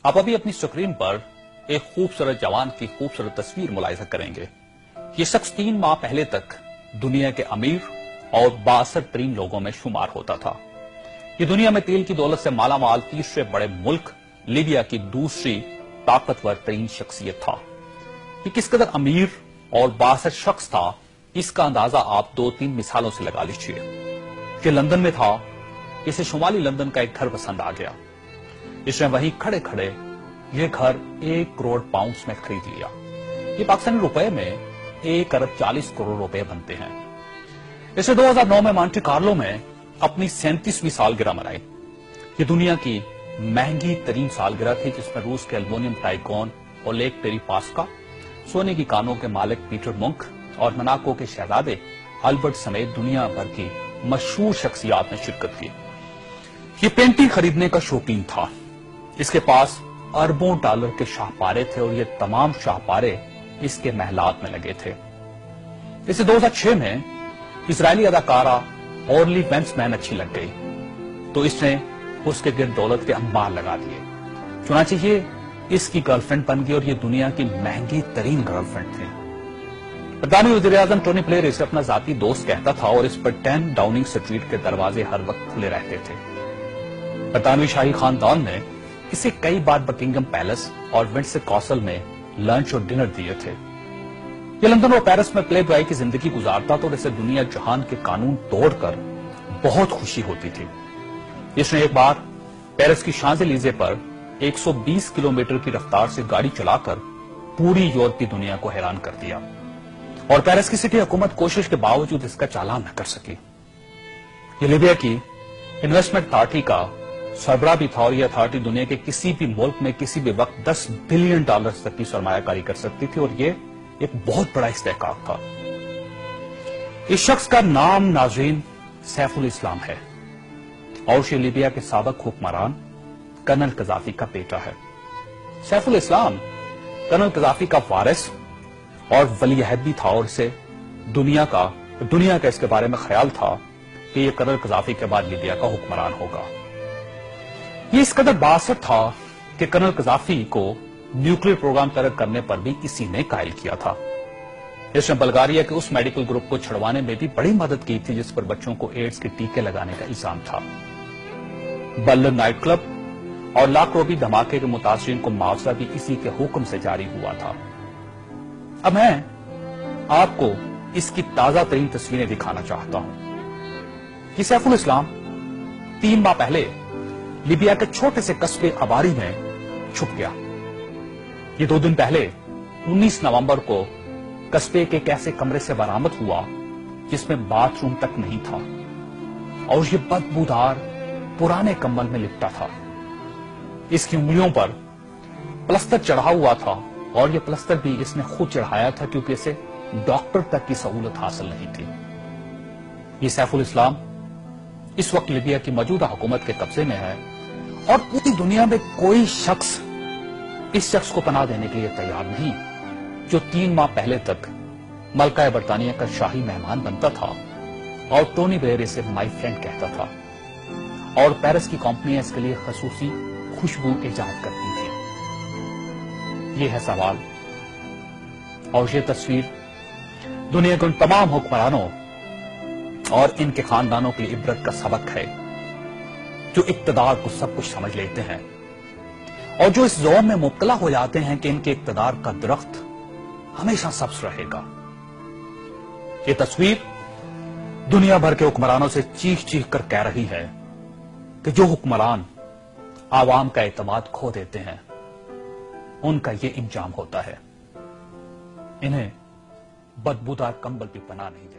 آپ ابھی اپنی سکرین پر ایک خوبصورت جوان کی خوبصورت تصویر ملاحظہ کریں گے. یہ شخص 3 ماہ پہلے تک دنیا کے امیر اور بااثر ترین لوگوں میں شمار ہوتا تھا. یہ دنیا میں تیل کی دولت سے مالا مال تیسرے بڑے ملک لیبیا کی دوسری طاقتور ترین شخصیت تھا. یہ کس قدر امیر اور بااثر شخص تھا اس کا اندازہ آپ 2-3 مثالوں سے لگا لیجیے. یہ لندن میں تھا. اسے شمالی لندن کا ایک گھر پسند آ گیا. اس نے وہیں کھڑے کھڑے یہ گھر 1 کروڑ پاؤنڈز میں خرید لیا. یہ پاکستانی روپے میں 1 ارب 40 کروڑ روپے بنتے ہیں. اسے 2009 میں مانٹی کارلو میں اپنی 37ویں سالگرہ منائی. یہ دنیا کی مہنگی ترین سالگرہ تھی جس میں روس کے ایلومینیم ٹائکون اولیگ پیریپاسکا، سونے کی کانوں کے مالک پیٹر منک اور مناکو کے شہزادے البرٹ سمیت دنیا بھر کی مشہور شخصیات نے شرکت کی. یہ پینٹنگ خریدنے کا شوقین تھا. اس کے پاس اربوں ڈالر کے شاہپارے تھے اور یہ تمام شاہپارے اس کے محلات میں لگے تھے. اسے 2006 میں اسرائیلی اداکارہ اورلی وینسمین اچھی لگ گئی تو اس نے اس کے گرد دولت کے انبار لگا دیے. چنانچہ یہ اس کی گرل فرینڈ بن گئی اور یہ دنیا کی مہنگی ترین گرل فرینڈ تھی. برطانوی وزیر اعظم ٹونی بلیئر اسے اپنا ذاتی دوست کہتا تھا اور اس پر 10 ڈاؤننگ اسٹریٹ کے دروازے ہر وقت کھلے رہتے تھے. برطانوی شاہی خاندان نے اسے کئی بار بکنگم پیلس اور ونڈسر کاسل میں لنچ اور ڈنر دیے تھے. یہ لندن اور پیرس میں پلے بوائے کی زندگی گزارتا تھا اور اسے دنیا جہان کے قانون توڑ کر بہت خوشی ہوتی تھی. اس نے ایک بار پیرس کی شانزے-لیزے پر 120 کلومیٹر کی رفتار سے گاڑی چلا کر پوری یورپی دنیا کو حیران کر دیا اور پیرس کی سٹی حکومت کوشش کے باوجود اس کا چالان نہ کر سکی. یہ لیبیا کی انویسٹمنٹ اتھارٹی کا سربراہ بھی تھا اور یہ اتھارٹی دنیا کے کسی بھی ملک میں کسی بھی وقت 10 بلین ڈالر تک کی سرمایہ کاری کر سکتی تھی اور یہ ایک بہت بڑا استحقاق تھا. اس شخص کا نام ناظرین سیف الاسلام ہے اور یہ لیبیا کے سابق حکمران کرنل قذافی کا بیٹا ہے. سیف الاسلام کرنل قذافی کا وارث اور ولی عہد بھی تھا اور اسے دنیا کا اس کے بارے میں خیال تھا کہ یہ کرنل قذافی کے بعد لیبیا کا حکمران ہوگا. یہ اس قدر بااثر تھا کہ کرنل قذافی کو نیوکلیر پروگرام ترک کرنے پر بھی اسی نے قائل کیا تھا. اس نے بلغاریہ کے اس میڈیکل گروپ کو چھڑوانے میں بھی بڑی مدد کی تھی جس پر بچوں کو ایڈز کے ٹیکے لگانے کا الزام تھا. بلر نائٹ کلب اور لاکھ روبی دھماکے کے متاثرین کو معاوضہ بھی اسی کے حکم سے جاری ہوا تھا. اب میں آپ کو اس کی تازہ ترین تصویریں دکھانا چاہتا ہوں. یہ سیف الاسلام 3 ماہ پہلے لیبیا کے چھوٹے سے قصبے اباری میں چھپ گیا. یہ 2 دن پہلے 19 نومبر کو قصبے کے ایک ایسے کمرے سے برآمد ہوا جس میں باتھ روم تک نہیں تھا اور یہ بدبودار پرانے کمبل میں لپٹا تھا. اس کی انگلیوں پر پلستر چڑھا ہوا تھا اور یہ پلستر بھی اس نے خود چڑھایا تھا کیونکہ اسے ڈاکٹر تک کی سہولت حاصل نہیں تھی. یہ سیف الاسلام اس وقت لیبیا کی موجودہ حکومت کے قبضے میں ہے اور پوری دنیا میں کوئی شخص اس شخص کو پناہ دینے کے لیے تیار نہیں جو 3 ماہ پہلے تک ملکہ برطانیہ کا شاہی مہمان بنتا تھا اور ٹونی بلیئر اسے مائی فرینڈ کہتا تھا اور پیرس کی کمپنیاں اس کے لیے خصوصی خوشبو ایجاد کرتی تھیں. یہ ہے سوال اور یہ تصویر دنیا کے ان تمام حکمرانوں اور ان کے خاندانوں کے لیے عبرت کا سبق ہے جو اقتدار کو سب کچھ سمجھ لیتے ہیں اور جو اس زوم میں مبتلا ہو جاتے ہیں کہ ان کے اقتدار کا درخت ہمیشہ سبز رہے گا. یہ تصویر دنیا بھر کے حکمرانوں سے چیخ چیخ کر کہہ رہی ہے کہ جو حکمران عوام کا اعتماد کھو دیتے ہیں ان کا یہ انجام ہوتا ہے. انہیں بدبودار کمبل بھی پناہ نہیں دیتے.